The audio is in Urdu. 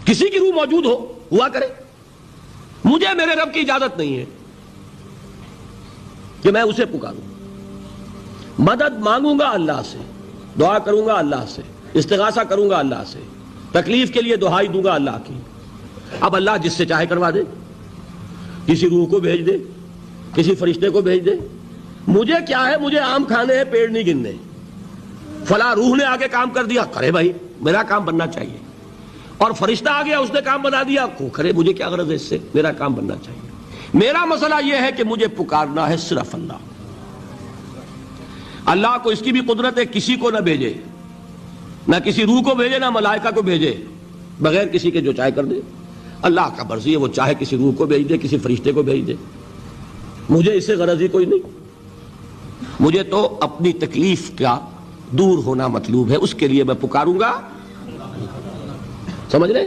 کسی کی روح موجود ہوا کرے. مجھے میرے رب کی اجازت نہیں ہے کہ میں اسے پکاروں. مدد مانگوں گا اللہ سے، دعا کروں گا اللہ سے، استغاثہ کروں گا اللہ سے، تکلیف کے لیے دہائی دوں گا اللہ کی. اب اللہ جس سے چاہے کروا دے، کسی روح کو بھیج دے، کسی فرشتے کو بھیج دے. مجھے کیا ہے، مجھے آم کھانے ہیں، پیڑ نہیں گننے. فلاں روح نے آگے کام کر دیا، کرے بھائی، میرا کام بننا چاہیے. اور فرشتہ آ گیا، اس نے کام بنا دیا، کرے، مجھے کیا غرض ہے اس سے، میرا کام بننا چاہیے. میرا مسئلہ یہ ہے کہ مجھے پکارنا ہے صرف اللہ. اللہ کو اس کی بھی قدرت ہے کسی کو نہ بھیجے، نہ کسی روح کو بھیجے، نہ ملائکہ کو بھیجے، بغیر کسی کے جو چاہے کر دے. اللہ کا مرضی ہے، وہ چاہے کسی روح کو بھیج دے، کسی فرشتے کو بھیج دے. مجھے اس سے غرض ہی کوئی نہیں. مجھے تو اپنی تکلیف کا دور ہونا مطلوب ہے، اس کے لیے میں پکاروں گا. سمجھ رہے؟